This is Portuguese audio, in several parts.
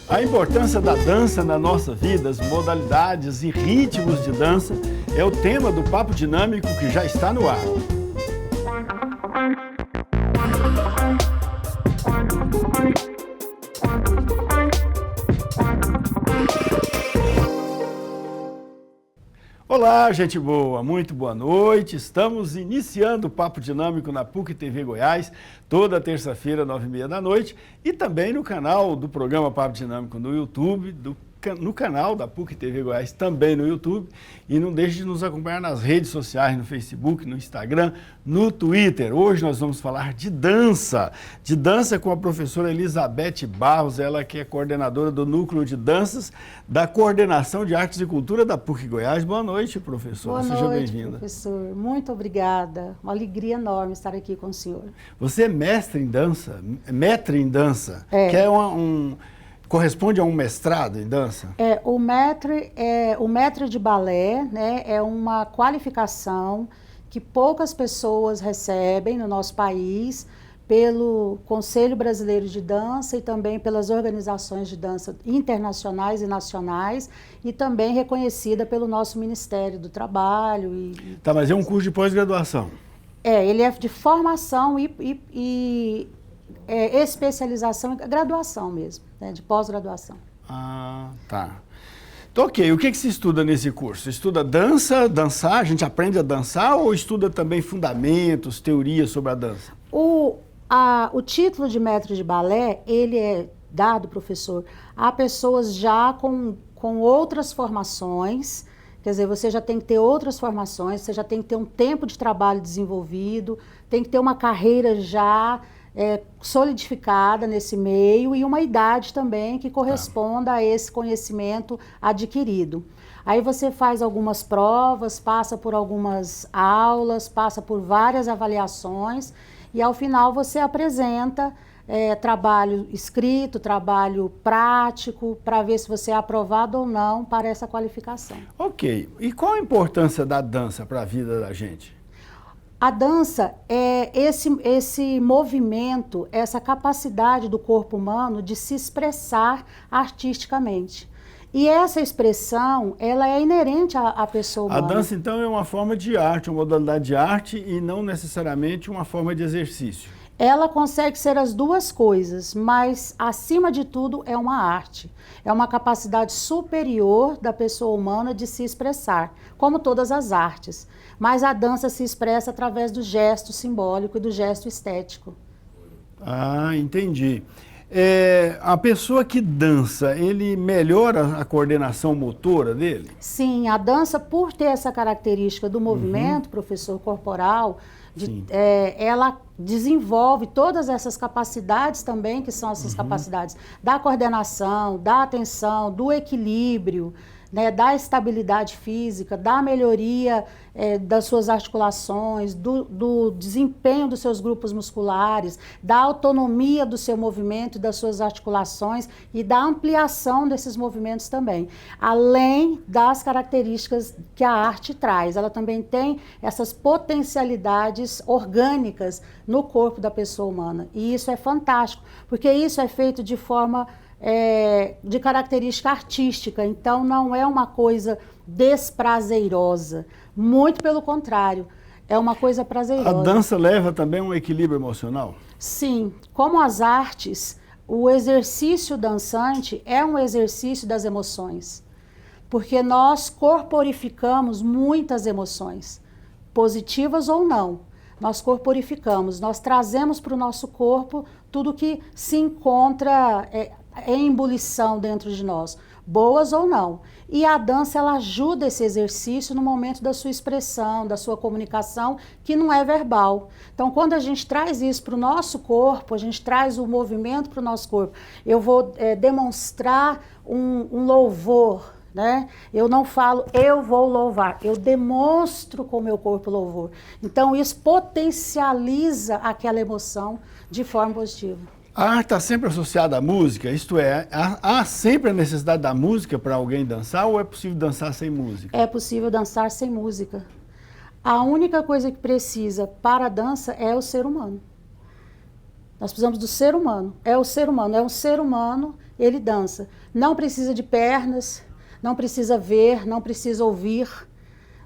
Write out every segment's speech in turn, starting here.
A importância da dança na nossa vida, as modalidades e ritmos de dança é o tema do Papo Dinâmico que já está no ar. Olá, gente boa, muito boa noite. Estamos iniciando o Papo Dinâmico na PUC TV Goiás, toda terça-feira, 9h30 da noite, e também no canal do programa Papo Dinâmico no YouTube, no canal da PUC TV Goiás, também no YouTube. E não deixe de nos acompanhar nas redes sociais, no Facebook, no Instagram, no Twitter. Hoje nós vamos falar de dança com a professora Elizabeth Barros, ela que é coordenadora do Núcleo de Danças da Coordenação de Artes e Cultura da PUC Goiás. Boa noite, professora. Seja bem-vinda. Professor. Muito obrigada. Uma alegria enorme estar aqui com o senhor. Você é mestre em dança, maître em dança, que é corresponde a um mestrado em dança? O maître de balé, né, é uma qualificação que poucas pessoas recebem no nosso país, pelo Conselho Brasileiro de Dança e também pelas organizações de dança internacionais e nacionais, e também reconhecida pelo nosso Ministério do Trabalho. Tá, mas é um curso de pós-graduação? Ele é de formação e especialização, graduação mesmo, né, de pós-graduação. Ah, tá. Então, ok, o que se estuda nesse curso? Estuda dançar, a gente aprende a dançar ou estuda também fundamentos, teorias sobre a dança? O título de maître de balé, ele é dado, professor, a pessoas já com outras formações. Quer dizer, você já tem que ter outras formações, você já tem que ter um tempo de trabalho desenvolvido, tem que ter uma carreira já solidificada nesse meio e uma idade também que corresponda a esse conhecimento adquirido. Aí você faz algumas provas, passa por algumas aulas, passa por várias avaliações e ao final você apresenta trabalho escrito, trabalho prático, para ver se você é aprovado ou não para essa qualificação. Ok. E qual a importância da dança para a vida da gente? A dança é esse movimento, essa capacidade do corpo humano de se expressar artisticamente. E essa expressão, ela é inerente à pessoa humana. A dança, então, é uma forma de arte, uma modalidade de arte e não necessariamente uma forma de exercício. Ela consegue ser as duas coisas, mas, acima de tudo, é uma arte. É uma capacidade superior da pessoa humana de se expressar, como todas as artes. Mas a dança se expressa através do gesto simbólico e do gesto estético. Ah, entendi. A pessoa que dança, ele melhora a coordenação motora dele? Sim, a dança, por ter essa característica do movimento, professor, corporal, ela desenvolve todas essas capacidades também, que são essas capacidades da coordenação, da atenção, do equilíbrio, né, da estabilidade física, da melhoria das suas articulações, do desempenho dos seus grupos musculares, da autonomia do seu movimento e das suas articulações e da ampliação desses movimentos também. Além das características que a arte traz, ela também tem essas potencialidades orgânicas no corpo da pessoa humana. E isso é fantástico, porque isso é feito de forma de característica artística, então não é uma coisa desprazerosa, muito pelo contrário, é uma coisa prazerosa. A dança leva também um equilíbrio emocional? Sim, como as artes, o exercício dançante é um exercício das emoções, porque nós corporificamos muitas emoções, positivas ou não. Nós corporificamos, nós trazemos para o nosso corpo tudo que se encontra em ebulição dentro de nós, boas ou não. E a dança, ela ajuda esse exercício no momento da sua expressão, da sua comunicação, que não é verbal. Então, quando a gente traz isso para o nosso corpo, a gente traz o movimento para o nosso corpo. Eu vou demonstrar um louvor, né? Eu não falo, eu vou louvar, eu demonstro com o meu corpo louvor. Então, isso potencializa aquela emoção de forma positiva. A arte está sempre associada à música, isto é, há sempre a necessidade da música para alguém dançar ou é possível dançar sem música? É possível dançar sem música. A única coisa que precisa para a dança é o ser humano. Nós precisamos do ser humano. É o ser humano ele dança. Não precisa de pernas, não precisa ver, não precisa ouvir,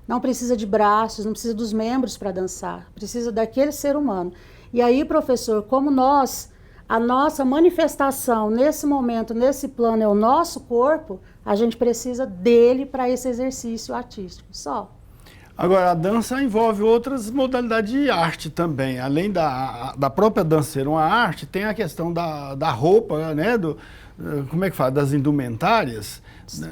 não precisa de braços, não precisa dos membros para dançar, precisa daquele ser humano. E aí, professor, como a nossa manifestação nesse momento, nesse plano é o nosso corpo, a gente precisa dele para esse exercício artístico, só. Agora, a dança envolve outras modalidades de arte também. Além da própria dança ser uma arte, tem a questão da roupa, né? Como é que fala? Das indumentárias,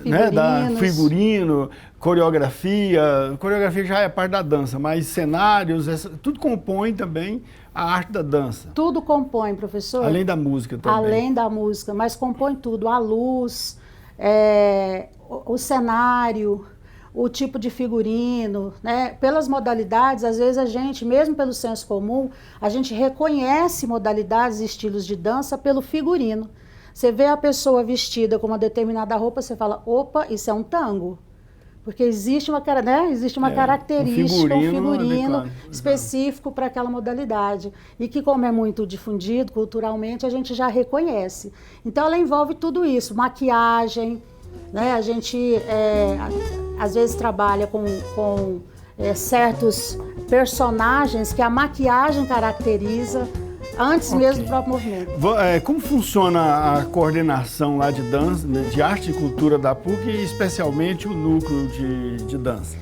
né? Da figurino, coreografia. Coreografia já é parte da dança, mas cenários, tudo compõe também a arte da dança. Tudo compõe, professor. Além da música também. Além da música, mas compõe tudo. A luz, o cenário, o tipo de figurino, né? Pelas modalidades, às vezes a gente, mesmo pelo senso comum, a gente reconhece modalidades e estilos de dança pelo figurino. Você vê a pessoa vestida com uma determinada roupa, você fala, opa, isso é um tango. Porque existe uma característica, um figurino específico para aquela modalidade. E que, como é muito difundido culturalmente, a gente já reconhece. Então, ela envolve tudo isso, maquiagem, né? A gente, às vezes, trabalha com certos personagens que a maquiagem caracteriza antes mesmo do próprio movimento. Como funciona a coordenação lá de dança, de arte e cultura da PUC, e especialmente o núcleo de dança?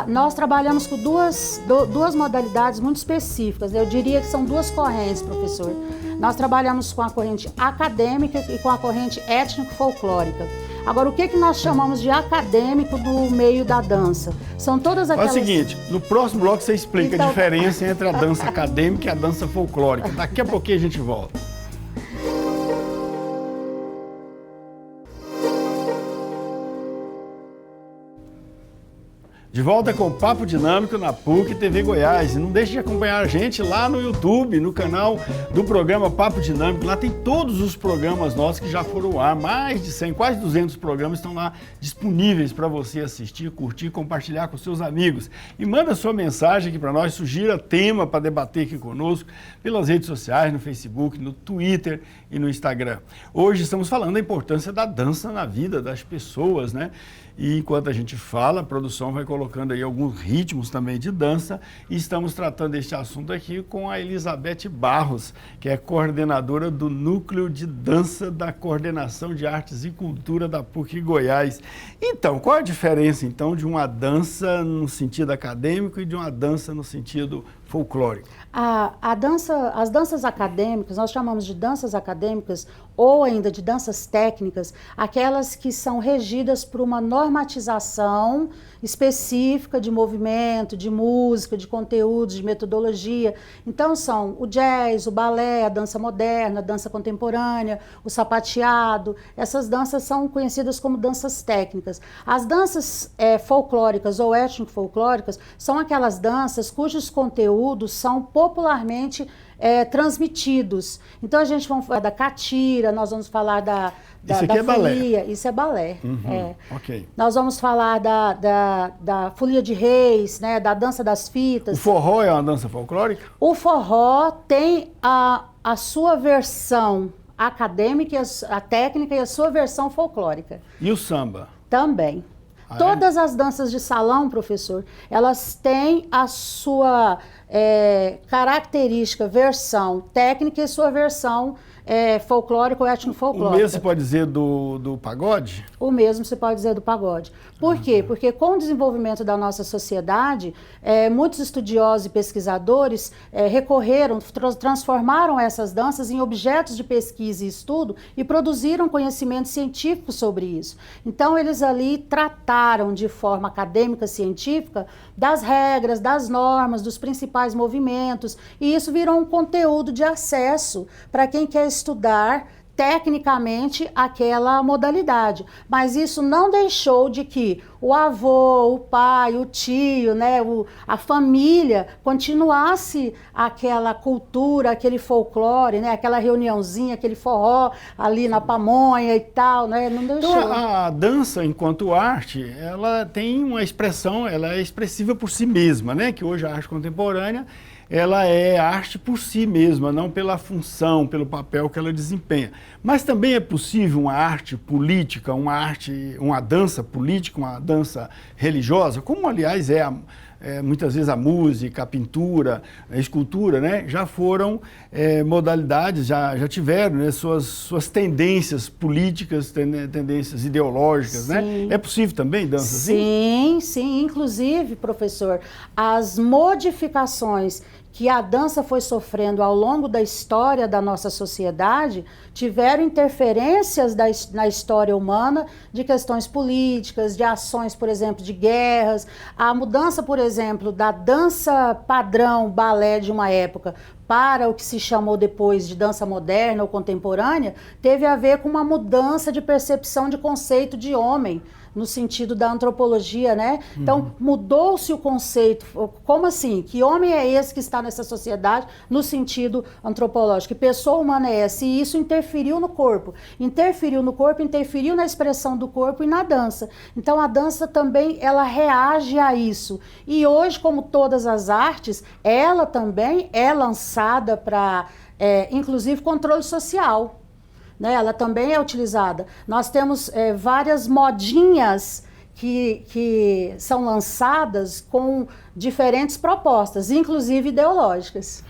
Nós trabalhamos com duas modalidades muito específicas. Eu diria que são duas correntes, professor. Nós trabalhamos com a corrente acadêmica e com a corrente étnico-folclórica. Agora, o que nós chamamos de acadêmico no meio da dança? São todas aquelas... É o seguinte, no próximo bloco você explica a diferença entre a dança acadêmica e a dança folclórica. Daqui a pouquinho a gente volta. De volta com o Papo Dinâmico na PUC TV Goiás. E não deixe de acompanhar a gente lá no YouTube, no canal do programa Papo Dinâmico. Lá tem todos os programas nossos que já foram ao ar. Mais de 100, quase 200 programas estão lá disponíveis para você assistir, curtir, compartilhar com seus amigos. E manda sua mensagem aqui para nós, sugira tema para debater aqui conosco pelas redes sociais, no Facebook, no Twitter e no Instagram. Hoje estamos falando da importância da dança na vida das pessoas, né? E enquanto a gente fala, a produção vai colocando aí alguns ritmos também de dança e estamos tratando este assunto aqui com a Elizabeth Barros, que é coordenadora do Núcleo de Dança da Coordenação de Artes e Cultura da PUC Goiás. Então, qual a diferença então de uma dança no sentido acadêmico e de uma dança no sentido folclórico? As danças acadêmicas, nós chamamos de danças acadêmicas ou ainda de danças técnicas, aquelas que são regidas por uma normatização específica de movimento, de música, de conteúdos, de metodologia. Então são o jazz, o balé, a dança moderna, a dança contemporânea, o sapateado. Essas danças são conhecidas como danças técnicas. As danças folclóricas ou étnico-folclóricas são aquelas danças cujos conteúdos são popularmente transmitidos. Então a gente vai falar da catira, nós vamos falar da folia, isso é balé. Okay. Nós vamos falar da folia de reis, né, da dança das fitas. O forró é uma dança folclórica? O forró tem a sua versão acadêmica, a técnica e a sua versão folclórica. E o samba? Também. Todas as danças de salão, professor, elas têm a sua característica, versão técnica e sua versão folclórica ou étnico-folclórica. O mesmo você pode dizer do pagode? O mesmo você pode dizer do pagode. Por quê? Porque com o desenvolvimento da nossa sociedade, muitos estudiosos e pesquisadores recorreram, transformaram essas danças em objetos de pesquisa e estudo e produziram conhecimento científico sobre isso. Então, eles ali trataram de forma acadêmica, científica, das regras, das normas, dos principais movimentos, e isso virou um conteúdo de acesso para quem quer estudar tecnicamente aquela modalidade. Mas isso não deixou de que o avô, o pai, o tio, né, a família continuasse aquela cultura, aquele folclore, né, aquela reuniãozinha, aquele forró ali na pamonha e tal, né, não deixou. Então a dança enquanto arte, ela tem uma expressão, ela é expressiva por si mesma, né, que hoje a arte contemporânea ela é arte por si mesma, não pela função, pelo papel que ela desempenha. Mas também é possível uma arte política, uma dança política, uma dança religiosa, como aliás muitas vezes a música, a pintura, a escultura, né, já foram modalidades, já tiveram, né, suas tendências políticas, tendências ideológicas, né? É possível também dança assim? Sim, sim. Inclusive, professor, as modificações que a dança foi sofrendo ao longo da história da nossa sociedade tiveram interferências na história humana de questões políticas, de ações, por exemplo, de guerras. A mudança, por exemplo, da dança padrão balé de uma época para o que se chamou depois de dança moderna ou contemporânea, teve a ver com uma mudança de percepção de conceito de homem, no sentido da antropologia, né? Então, mudou-se o conceito. Como assim? Que homem é esse que está nessa sociedade no sentido antropológico? Que pessoa humana é essa? E isso interferiu no corpo. Interferiu na expressão do corpo e na dança. Então, a dança também, ela reage a isso. E hoje, como todas as artes, ela também é lançada para, inclusive, controle social. Né, ela também é utilizada. Nós temos várias modinhas que são lançadas com diferentes propostas, inclusive ideológicas.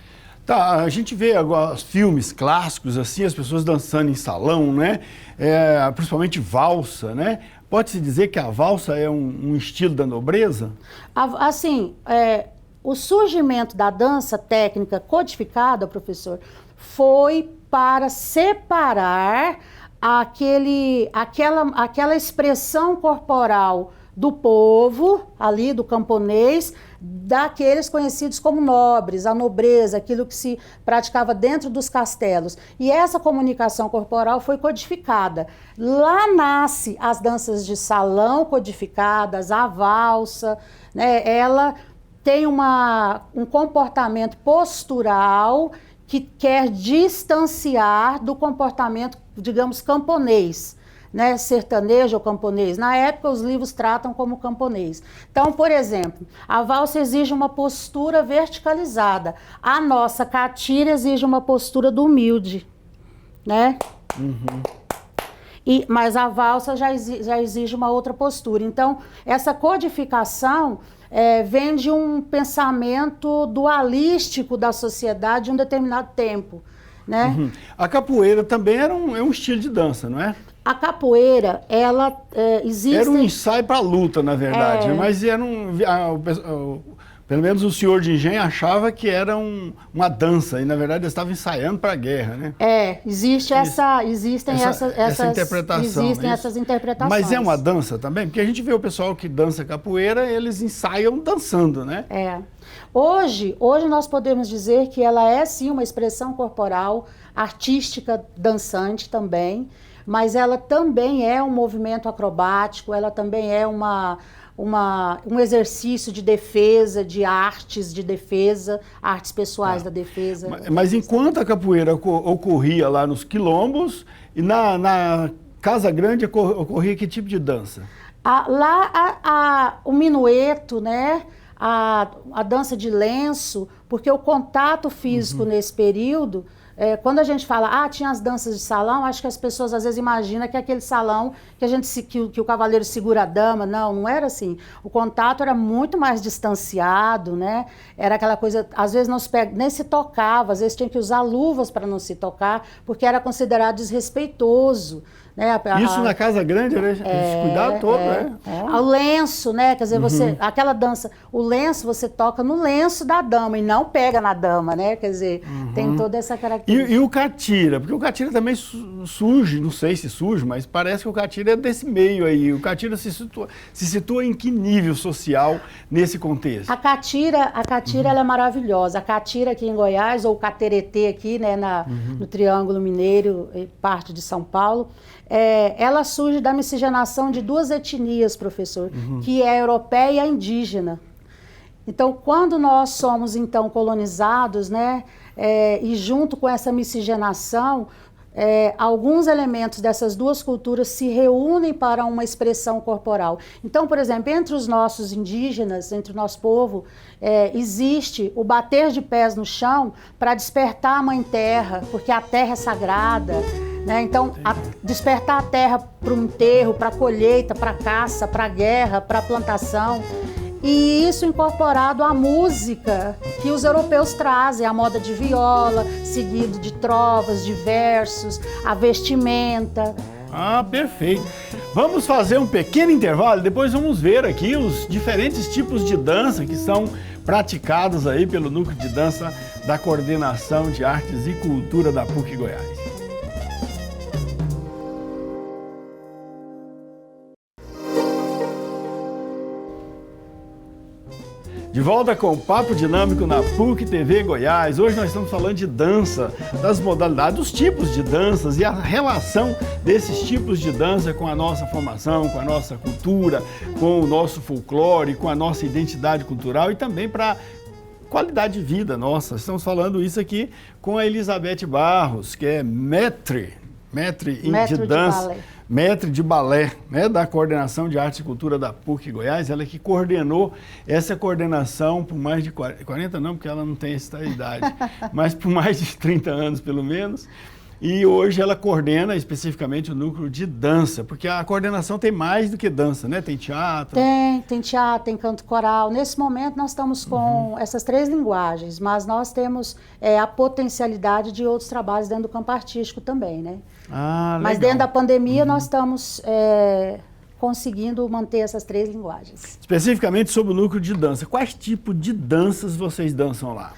Tá, a gente vê agora filmes clássicos, assim, as pessoas dançando em salão, né? Principalmente valsa, né? Pode-se dizer que a valsa é um estilo da nobreza? Assim, o surgimento da dança técnica codificada, professor, foi para separar aquela expressão corporal do povo, ali do camponês, daqueles conhecidos como nobres, a nobreza, aquilo que se praticava dentro dos castelos. E essa comunicação corporal foi codificada. Lá nasce as danças de salão codificadas, a valsa, né? Ela tem um comportamento postural que quer distanciar do comportamento, digamos, camponês, né, sertanejo ou camponês. Na época, os livros tratam como camponês. Então, por exemplo, a valsa exige uma postura verticalizada. A nossa catira exige uma postura do humilde, né? Mas a valsa já exige uma outra postura. Então, essa codificação vem de um pensamento dualístico da sociedade de um determinado tempo, né? A capoeira também é um estilo de dança, não é? A capoeira, ela existe... Era um ensaio para a luta, na verdade, mas pelo menos o senhor de engenho achava que era uma dança, e na verdade eles estavam ensaiando para a guerra, né? Existem essa interpretação. Existem essas interpretações. Mas é uma dança também? Porque a gente vê o pessoal que dança capoeira, eles ensaiam dançando, né? Hoje nós podemos dizer que ela é sim uma expressão corporal, artística, dançante também, mas ela também é um movimento acrobático, ela também é um exercício de defesa, de artes defesa, artes pessoais da defesa. Mas enquanto a capoeira ocorria lá nos quilombos, e na Casa Grande ocorria que tipo de dança? O minueto, né? A dança de lenço, porque o contato físico nesse período... quando a gente fala, tinha as danças de salão, acho que as pessoas às vezes imaginam que é aquele salão que o cavaleiro segura a dama. Não era assim. O contato era muito mais distanciado, né? Era aquela coisa, às vezes nem se tocava, às vezes tinha que usar luvas para não se tocar, porque era considerado desrespeitoso. Né? Isso na Casa Grande, era esse cuidado todo, né? O lenço, né? Quer dizer, aquela dança, o lenço você toca no lenço da dama e não pega na dama, né? Quer dizer, tem toda essa característica. E o catira? Porque o catira também surge, não sei se surge, mas parece que o catira é desse meio aí. O catira se situa em que nível social nesse contexto? A catira ela é maravilhosa. A catira aqui em Goiás, ou o cateretê aqui, né, no Triângulo Mineiro, parte de São Paulo, ela surge da miscigenação de duas etnias, professor, que é a europeia e a indígena. Então, quando nós somos, então, colonizados, né, e junto com essa miscigenação, alguns elementos dessas duas culturas se reúnem para uma expressão corporal. Então, por exemplo, entre os nossos indígenas, entre o nosso povo, existe o bater de pés no chão para despertar a Mãe Terra, porque a terra é sagrada, né? Então, despertar a terra para o enterro, para a colheita, para a caça, para a guerra, para a plantação. E isso incorporado à música que os europeus trazem, a moda de viola, seguido de trovas, de versos, a vestimenta. Ah, perfeito. Vamos fazer um pequeno intervalo, depois vamos ver aqui os diferentes tipos de dança que são praticados aí pelo Núcleo de Dança da Coordenação de Artes e Cultura da PUC Goiás. De volta com o Papo Dinâmico na PUC TV Goiás. Hoje nós estamos falando de dança, das modalidades, dos tipos de danças e a relação desses tipos de dança com a nossa formação, com a nossa cultura, com o nosso folclore, com a nossa identidade cultural e também para qualidade de vida nossa. Estamos falando isso aqui com a Elizabeth Barros, que é maître de dança. Maître de balé, né, da Coordenação de Arte e Cultura da PUC Goiás, ela que coordenou essa coordenação por mais de 40 não, porque ela não tem essa idade, mas por mais de 30 anos pelo menos. E hoje ela coordena especificamente o núcleo de dança, porque a coordenação tem mais do que dança, né? Tem teatro. Tem teatro, tem canto coral. Nesse momento nós estamos com essas 3 linguagens, mas nós temos a potencialidade de outros trabalhos dentro do campo artístico também, né? Ah, legal. Mas dentro da pandemia nós estamos conseguindo manter essas 3 linguagens. Especificamente sobre o núcleo de dança, quais tipos de danças vocês dançam lá?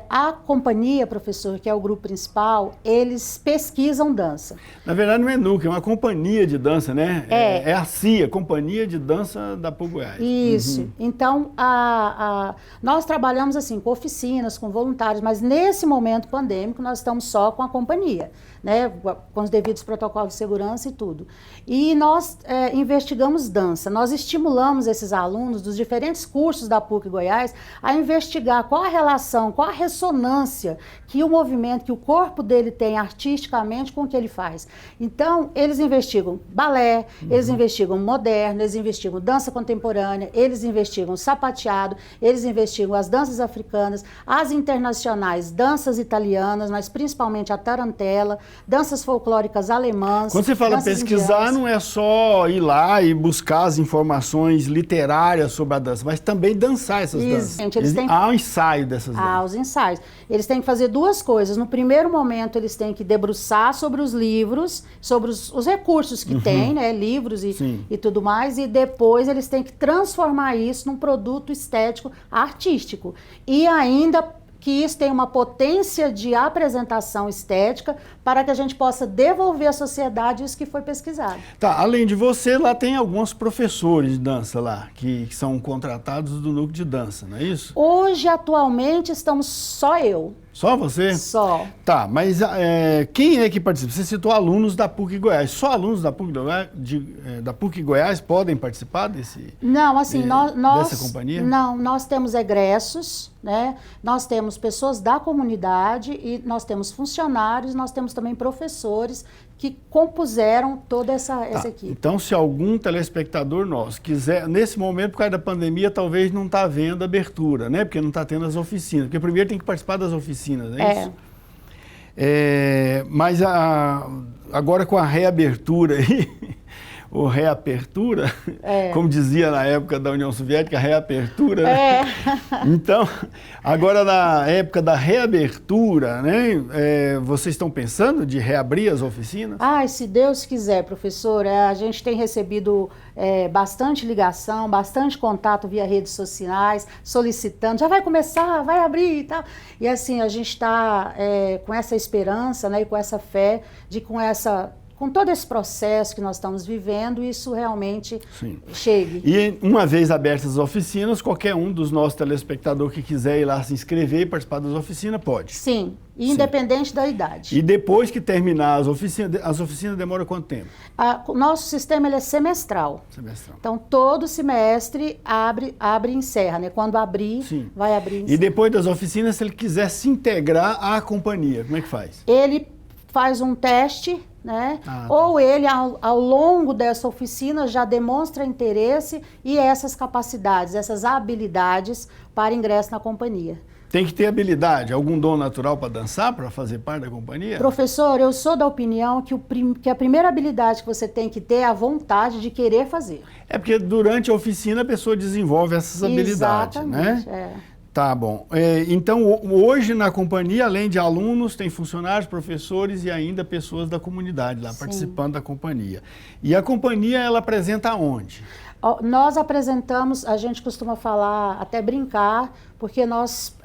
A companhia, professor, que é o grupo principal, eles pesquisam dança. Na verdade não é núcleo, é uma companhia de dança, né? É a CIA, Companhia de Dança da PUC Goiás. Isso. Então, nós trabalhamos assim com oficinas, com voluntários, mas nesse momento pandêmico nós estamos só com a companhia, né? Com os devidos protocolos de segurança e tudo. E nós investigamos dança. Nós estimulamos esses alunos dos diferentes cursos da PUC Goiás a investigar qual a relação, qual a ressonância que o movimento, que o corpo dele tem artisticamente com o que ele faz. Então, eles investigam balé, eles investigam moderno, eles investigam dança contemporânea, eles investigam sapateado, eles investigam as danças africanas, as internacionais, danças italianas, mas principalmente a tarantela, danças folclóricas alemãs. Quando você fala pesquisar, indianas, não é só ir lá e buscar as informações literárias sobre a dança, mas também dançar essas danças. Há um ensaio dessas danças. Os ensaios. Eles têm que fazer 2 coisas. No primeiro momento, eles têm que debruçar sobre os livros, sobre os recursos que tem, né? Livros e tudo mais. E depois eles têm que transformar isso num produto estético artístico. E ainda que isso tenha uma potência de apresentação estética para que a gente possa devolver à sociedade isso que foi pesquisado. Tá, além de você, lá tem alguns professores de dança lá, que são contratados do núcleo de dança, não é isso? Hoje, atualmente, estamos só eu. Só você? Só. Tá, mas quem é que participa? Você citou alunos da PUC Goiás. Só alunos da PUC Goiás podem participar desse? Não, assim, dessa companhia? Não, nós temos egressos, né? Nós temos pessoas da comunidade e nós temos funcionários, nós temos também professores que compuseram toda essa equipe. Então, se algum telespectador nosso quiser, nesse momento, por causa da pandemia, talvez não está havendo abertura, né? Porque não está tendo as oficinas. Porque primeiro tem que participar das oficinas, não é isso? Mas agora com a reabertura aí, ou reapertura, como dizia na época da União Soviética, reapertura, né? Então, agora na época da reabertura, né, vocês estão pensando de reabrir as oficinas? Se Deus quiser, professor, a gente tem recebido bastante ligação, bastante contato via redes sociais, solicitando, já vai começar, vai abrir e tal. E assim, a gente está com essa esperança, né, e com essa fé de com todo esse processo que nós estamos vivendo, isso realmente chegue. E uma vez abertas as oficinas, qualquer um dos nossos telespectadores que quiser ir lá se inscrever e participar das oficinas, pode? Sim, independente da idade. E depois que terminar as oficinas demoram quanto tempo? O nosso sistema ele é semestral. Então, todo semestre abre e encerra, né? Quando abrir, vai abrir e encerra. E depois das oficinas, se ele quiser se integrar à companhia, como é que faz? Ele faz um teste, né? Tá. Ou ele, ao longo dessa oficina, já demonstra interesse e essas capacidades, essas habilidades para ingresso na companhia. Tem que ter habilidade, algum dom natural para dançar, para fazer parte da companhia? Professor, eu sou da opinião que a primeira habilidade que você tem que ter é a vontade de querer fazer. É porque durante a oficina a pessoa desenvolve essas habilidades, Exatamente, né? Tá bom. Então, hoje na companhia, além de alunos, tem funcionários, professores e ainda pessoas da comunidade lá, participando da companhia. E a companhia, ela apresenta onde? Nós apresentamos, a gente costuma falar, até brincar, porque nós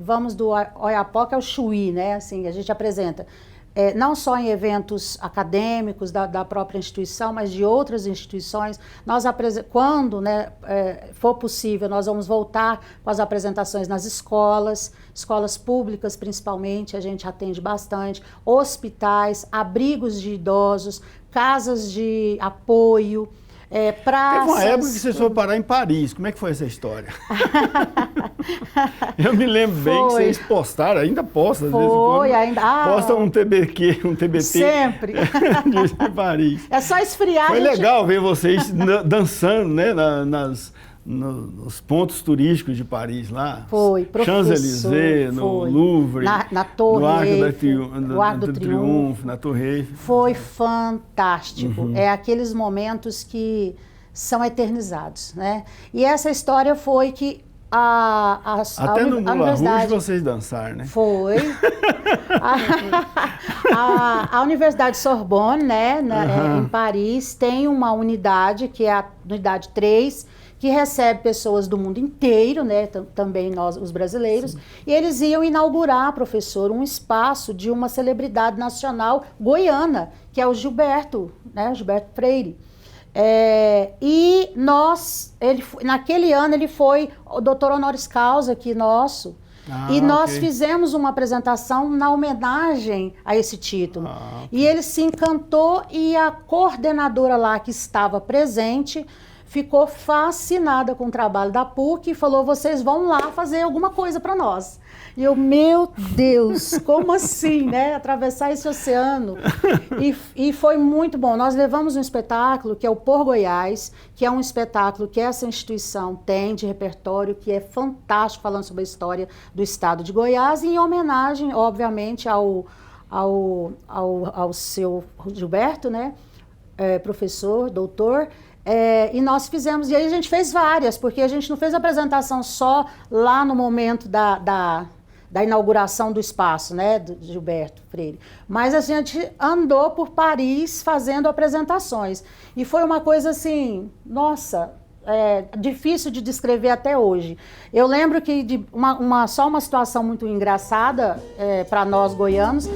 vamos do Oiapoque ao Chuí, né? Assim, a gente apresenta não só em eventos acadêmicos da própria instituição, mas de outras instituições. Quando, né, for possível, nós vamos voltar com as apresentações nas escolas públicas principalmente, a gente atende bastante, hospitais, abrigos de idosos, casas de apoio, praças. Teve uma época que vocês foram parar em Paris. Como é que foi essa história? Eu me lembro bem que vocês postaram, ainda postam, às vezes em quando, postam um TBT. Sempre. De Paris. É só esfriar. Foi legal ver vocês dançando, né, nos pontos turísticos de Paris lá. Foi, professor. Champs-Élysées, no Louvre, na Torre Eiffel, no Arco do Triunfo, na Torre Eiffel. Foi fantástico. É aqueles momentos que são eternizados, né? E essa história foi que até no Moulin Rouge vocês dançaram, né? Foi. A Universidade Sorbonne, né, em Paris, tem uma unidade, que é a unidade 3, que recebe pessoas do mundo inteiro, né, também nós, os brasileiros. Sim. E eles iam inaugurar, professor, um espaço de uma celebridade nacional goiana, que é o Gilberto, né, Gilberto Freire. E naquele ano ele foi o doutor honoris causa aqui nosso, e nós fizemos uma apresentação na homenagem a esse título. E ele se encantou e a coordenadora lá que estava presente ficou fascinada com o trabalho da PUC e falou, vocês vão lá fazer alguma coisa para nós. E eu, meu Deus, como assim, né? Atravessar esse oceano. E foi muito bom. Nós levamos um espetáculo que é o Por Goiás, que é um espetáculo que essa instituição tem de repertório, que é fantástico, falando sobre a história do estado de Goiás, e em homenagem, obviamente, ao seu Gilberto, né? Professor, doutor. E nós fizemos, e aí a gente fez várias, porque a gente não fez a apresentação só lá no momento da inauguração do espaço, né, do Gilberto Freire, mas a gente andou por Paris fazendo apresentações, e foi uma coisa assim, nossa, difícil de descrever até hoje. Eu lembro que só uma situação muito engraçada para nós goianos,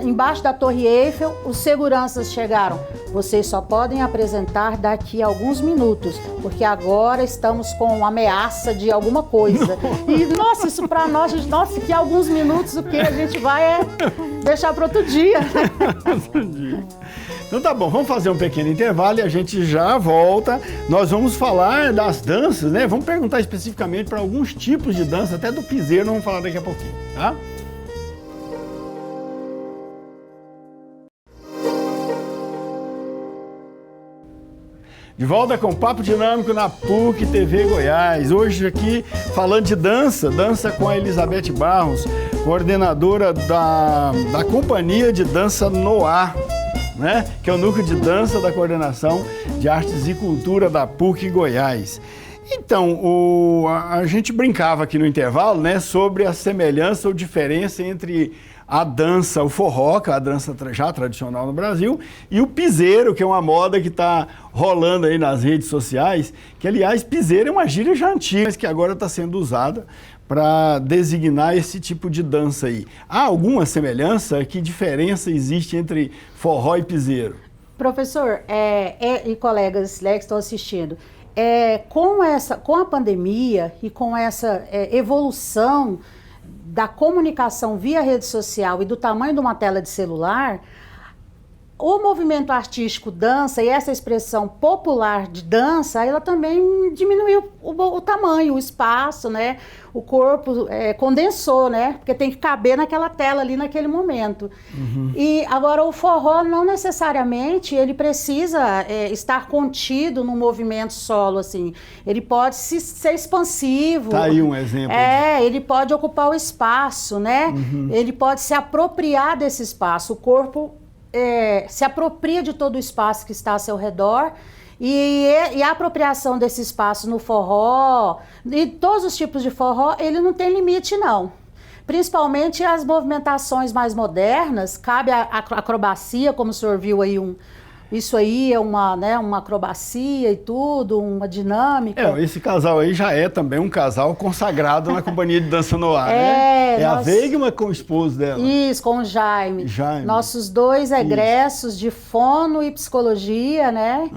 embaixo da Torre Eiffel, os seguranças chegaram. Vocês só podem apresentar daqui a alguns minutos, porque agora estamos com ameaça de alguma coisa. E, nossa, isso para nós, nossa, que alguns minutos o que a gente vai deixar para outro dia. Então tá bom, vamos fazer um pequeno intervalo e a gente já volta. Nós vamos falar das danças, né? Vamos perguntar especificamente para alguns tipos de dança, até do piseiro, nós vamos falar daqui a pouquinho, tá? De volta com o Papo Dinâmico na PUC TV Goiás. Hoje aqui falando de dança com a Elizabeth Barros, coordenadora da Companhia de Dança Noá, né? Que é o núcleo de dança da Coordenação de Artes e Cultura da PUC Goiás. Então, a gente brincava aqui no intervalo, né, sobre a semelhança ou diferença entre a dança, o forró, que é a dança já tradicional no Brasil, e o piseiro, que é uma moda que está rolando aí nas redes sociais, que, aliás, piseiro é uma gíria já antiga, mas que agora está sendo usada para designar esse tipo de dança aí. Há alguma semelhança? Que diferença existe entre forró e piseiro? Professor e colegas, né, que estão assistindo, com a pandemia e com essa evolução da comunicação via rede social e do tamanho de uma tela de celular, o movimento artístico dança e essa expressão popular de dança, ela também diminuiu o tamanho, o espaço, né? O corpo condensou, né? Porque tem que caber naquela tela ali naquele momento. E agora o forró não necessariamente ele precisa estar contido num movimento solo, assim. Ele pode ser expansivo. Tá aí um exemplo. Ele pode ocupar o espaço, né? Ele pode se apropriar desse espaço. O corpo se apropria de todo o espaço que está ao seu redor e a apropriação desse espaço no forró, e todos os tipos de forró, ele não tem limite, não. Principalmente as movimentações mais modernas, cabe a acrobacia, como o senhor viu aí isso aí é uma acrobacia e tudo, uma dinâmica. Esse casal aí já é também um casal consagrado na Companhia de Dança no Ar, né? A Weigman com o esposo dela. Isso, com o Jaime. Nossos 2 egressos de fono e psicologia, né?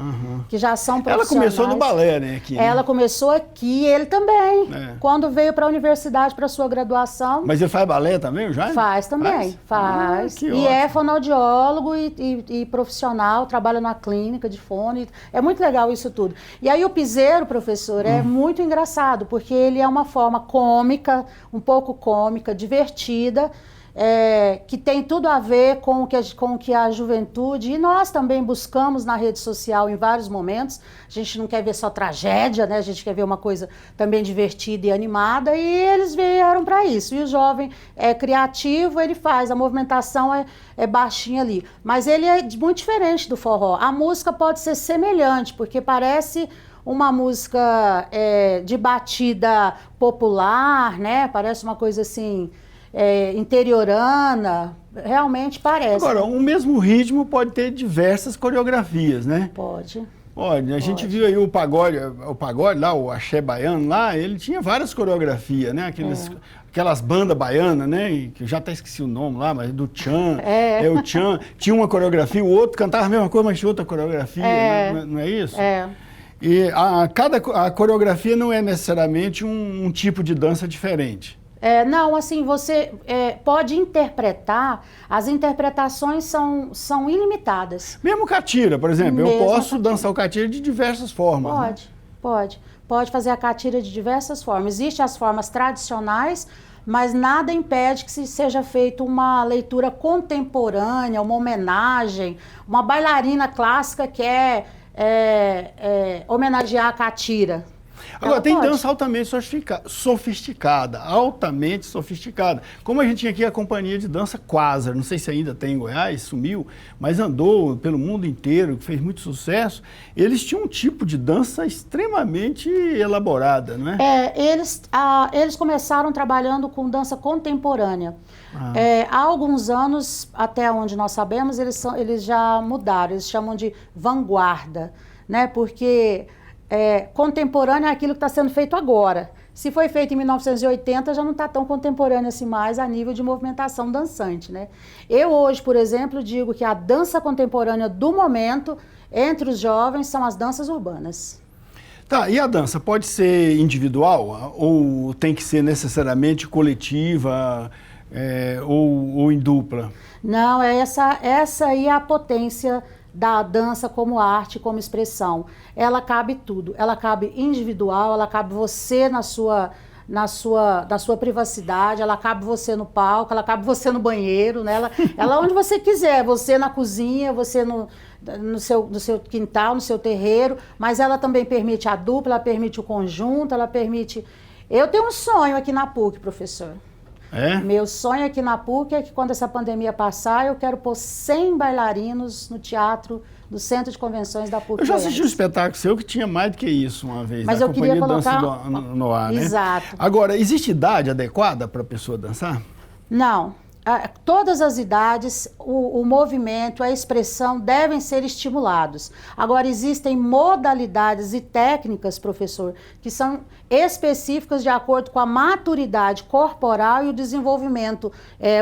Que já são profissionais. Ela começou no balé, né? Aqui, Ela começou aqui, ele também. Quando veio para a universidade para sua graduação. Mas ele faz balé também, o Jaime? Faz também, faz. E é fonoaudiólogo e profissional, trabalha na clínica de fono. É muito legal isso tudo. E aí o piseiro, professor, é muito engraçado, porque ele é uma forma cômica, um pouco cômica, divertida, que tem tudo a ver com o que a juventude, e nós também buscamos na rede social em vários momentos. A gente não quer ver só tragédia, né? A gente quer ver uma coisa também divertida e animada, e eles vieram para isso. E o jovem é criativo, ele faz, a movimentação é baixinha ali. Mas ele é muito diferente do forró. A música pode ser semelhante, porque parece uma música de batida popular, né? Parece uma coisa assim... interiorana, realmente parece. Agora, o mesmo ritmo pode ter diversas coreografias, né? Pode. Olha, a gente viu aí o pagode lá, o axé baiano lá, ele tinha várias coreografias, né? Aquelas bandas baianas, né? Que eu já até esqueci o nome lá, mas do Tchan. O Tchan tinha uma coreografia, o outro cantava a mesma coisa, mas tinha outra coreografia, não é isso? E a coreografia não é necessariamente um tipo de dança diferente. Não, assim, você pode interpretar, as interpretações são ilimitadas. Mesmo catira, por exemplo, eu posso dançar o catira de diversas formas. Pode fazer a catira de diversas formas. Existem as formas tradicionais, mas nada impede que seja feita uma leitura contemporânea, uma homenagem, uma bailarina clássica que homenagear a catira. Agora, tem dança altamente sofisticada, Como a gente tinha aqui a companhia de dança Quasar, não sei se ainda tem em Goiás, sumiu, mas andou pelo mundo inteiro, fez muito sucesso. Eles tinham um tipo de dança extremamente elaborada, não é? Eles começaram trabalhando com dança contemporânea. Há alguns anos, até onde nós sabemos, eles já mudaram, eles chamam de vanguarda, né? Porque... contemporâneo é aquilo que está sendo feito agora. Se foi feito em 1980, já não está tão contemporâneo assim mais a nível de movimentação dançante, né? Eu hoje, por exemplo, digo que a dança contemporânea do momento, entre os jovens, são as danças urbanas. Tá, e a dança pode ser individual ou tem que ser necessariamente coletiva ou em dupla? Não, essa aí é a potência da dança como arte, como expressão. Ela cabe tudo. Ela cabe individual, ela cabe você na sua privacidade, ela cabe você no palco, ela cabe você no banheiro, né? Ela onde você quiser, você na cozinha, você no seu quintal, no seu terreiro, mas ela também permite a dupla, ela permite o conjunto, ela permite... Eu tenho um sonho aqui na PUC, professor. Meu sonho aqui na PUC é que quando essa pandemia passar, eu quero pôr 100 bailarinos no teatro do Centro de Convenções da PUC. Eu já assisti um espetáculo seu que tinha mais do que isso uma vez, mas da eu queria Companhia de colocar... Dança no Ar, né? Exato. Agora, existe idade adequada para a pessoa dançar? Não. Todas as idades, o movimento, a expressão devem ser estimulados. Agora, existem modalidades e técnicas, professor, que são específicas de acordo com a maturidade corporal e o desenvolvimento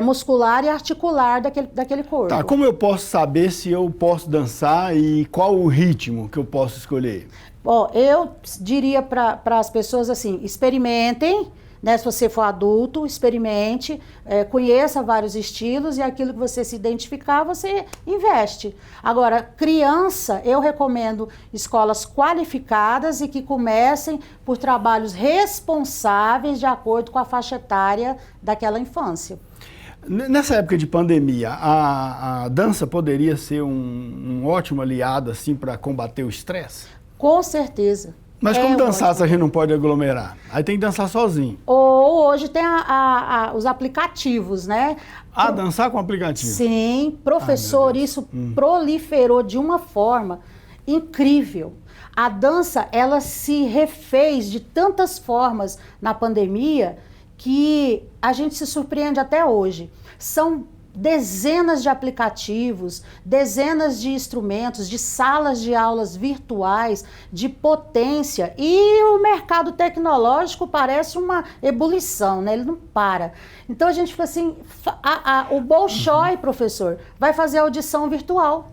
muscular e articular daquele corpo. Tá, como eu posso saber se eu posso dançar e qual o ritmo que eu posso escolher? Eu diria para as pessoas assim, experimentem, né? Se você for adulto, experimente, conheça vários estilos e aquilo que você se identificar, você investe. Agora, criança, eu recomendo escolas qualificadas e que comecem por trabalhos responsáveis de acordo com a faixa etária daquela infância. Nessa época de pandemia, a dança poderia ser um ótimo aliado assim, para combater o estresse? Com certeza. Mas como dançar se a gente não pode aglomerar? Aí tem que dançar sozinho. Ou hoje tem os aplicativos, né? Dançar com aplicativo? Sim, professor, isso proliferou de uma forma incrível. A dança, ela se refez de tantas formas na pandemia que a gente se surpreende até hoje. São dezenas de aplicativos, dezenas de instrumentos, de salas de aulas virtuais, de potência, e o mercado tecnológico parece uma ebulição, né? Ele não para. Então a gente fica assim, o Bolshoi, professor, vai fazer audição virtual.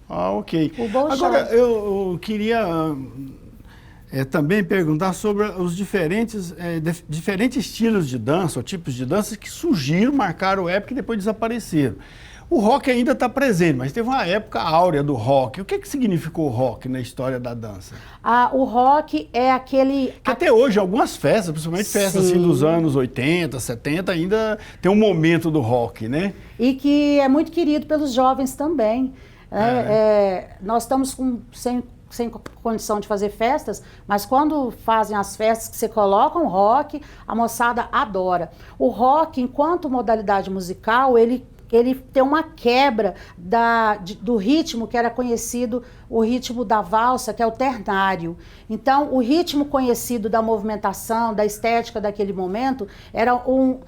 Ok. O Bolshoi. Agora, eu queria também perguntar sobre os diferentes estilos de dança, ou tipos de dança que surgiram, marcaram época e depois desapareceram. O rock ainda está presente, mas teve uma época áurea do rock. O que significou o rock na história da dança? O rock é aquele... Que até hoje, algumas festas, principalmente festas assim, dos anos 80, 70, ainda tem um momento do rock, né? E que é muito querido pelos jovens também. Nós estamos sem condição de fazer festas, mas quando fazem as festas que você coloca um rock, a moçada adora. O rock, enquanto modalidade musical, ele tem uma quebra do ritmo que era conhecido, o ritmo da valsa, que é o ternário. Então, o ritmo conhecido da movimentação, da estética daquele momento, era 1,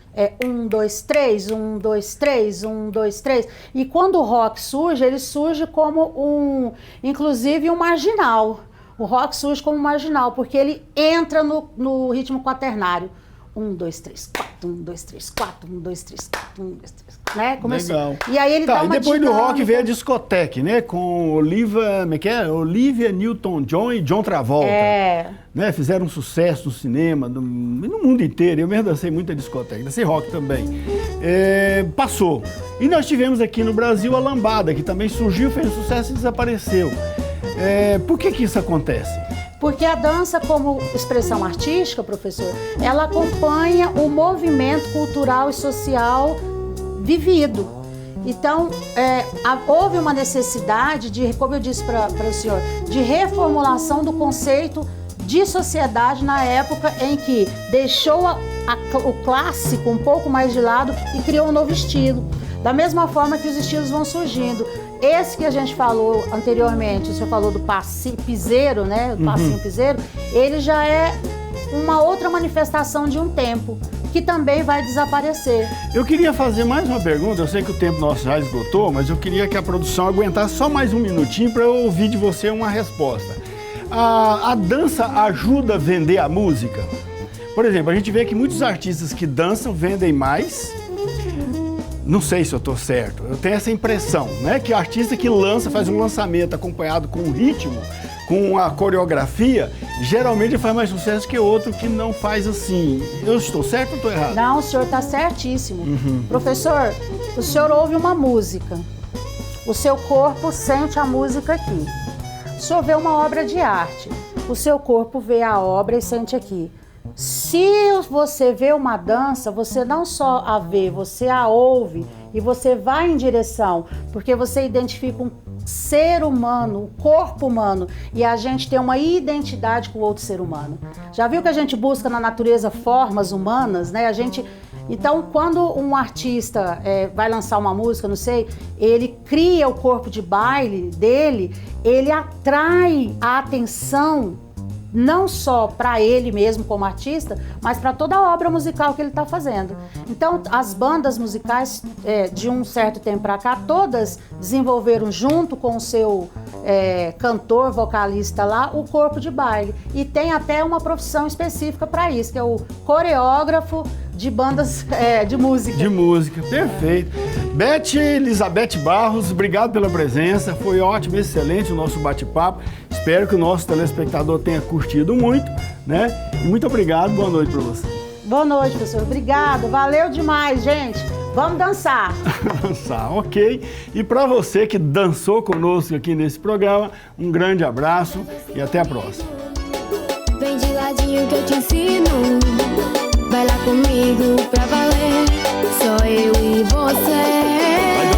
2, 3, 1, 2, 3, 1, 2, 3. E quando o rock surge, ele surge como inclusive um marginal. O rock surge como marginal, porque ele entra no ritmo quaternário. 1, 2, 3, 4, 1, 2, 3, 4, 1, 2, 3, 4, 1, 2, 3, 4, né? Começou. Legal. E aí ele dá uma depois dinâmica. do rock veio a discoteca, né? Com Olivia Newton-John e John Travolta. Né? Fizeram um sucesso no cinema, no mundo inteiro. Eu mesmo dancei muita discoteca, dancei rock também. Passou. E nós tivemos aqui no Brasil a lambada, que também surgiu, fez sucesso e desapareceu. Por que isso acontece? Porque a dança, como expressão artística, professor, ela acompanha o movimento cultural e social vivido. Então, houve uma necessidade de, como eu disse para o senhor, de reformulação do conceito de sociedade na época em que deixou o clássico um pouco mais de lado e criou um novo estilo. Da mesma forma que os estilos vão surgindo. Esse que a gente falou anteriormente, o senhor falou do piseiro, né? O passinho piseiro, ele já é uma outra manifestação de um tempo, que também vai desaparecer. Eu queria fazer mais uma pergunta, eu sei que o tempo nosso já esgotou, mas eu queria que a produção aguentasse só mais um minutinho para eu ouvir de você uma resposta. A dança ajuda a vender a música? Por exemplo, a gente vê que muitos artistas que dançam vendem mais. Não sei se eu estou certo, eu tenho essa impressão, né? Que o artista que faz um lançamento acompanhado com o ritmo, com a coreografia, geralmente faz mais sucesso que outro que não faz assim. Eu estou certo ou estou errado? Não, o senhor está certíssimo. Professor, o senhor ouve uma música, o seu corpo sente a música aqui. O senhor vê uma obra de arte, o seu corpo vê a obra e sente aqui. Se você vê uma dança, você não só a vê, você a ouve e você vai em direção, porque você identifica um ser humano, um corpo humano, e a gente tem uma identidade com o outro ser humano. Já viu que a gente busca na natureza formas humanas, né? Então, quando um artista vai lançar uma música, não sei, ele cria o corpo de baile dele, ele atrai a atenção não só para ele mesmo como artista, mas para toda a obra musical que ele está fazendo. Então, as bandas musicais, de um certo tempo para cá, todas desenvolveram junto com o seu cantor, vocalista lá, o corpo de baile. E tem até uma profissão específica para isso, que é o coreógrafo de bandas de música. De música, perfeito. Beth Elizabeth Barros, obrigado pela presença, foi ótimo, excelente o nosso bate-papo. Espero que o nosso telespectador tenha curtido muito, né? E muito obrigado, boa noite para você. Boa noite, professor. Obrigado. Valeu demais, gente. Vamos dançar. Dançar, ok. E para você que dançou conosco aqui nesse programa, um grande abraço e até a próxima. Vem de ladinho que eu te ensino. Vai lá comigo pra valer. Só eu e você.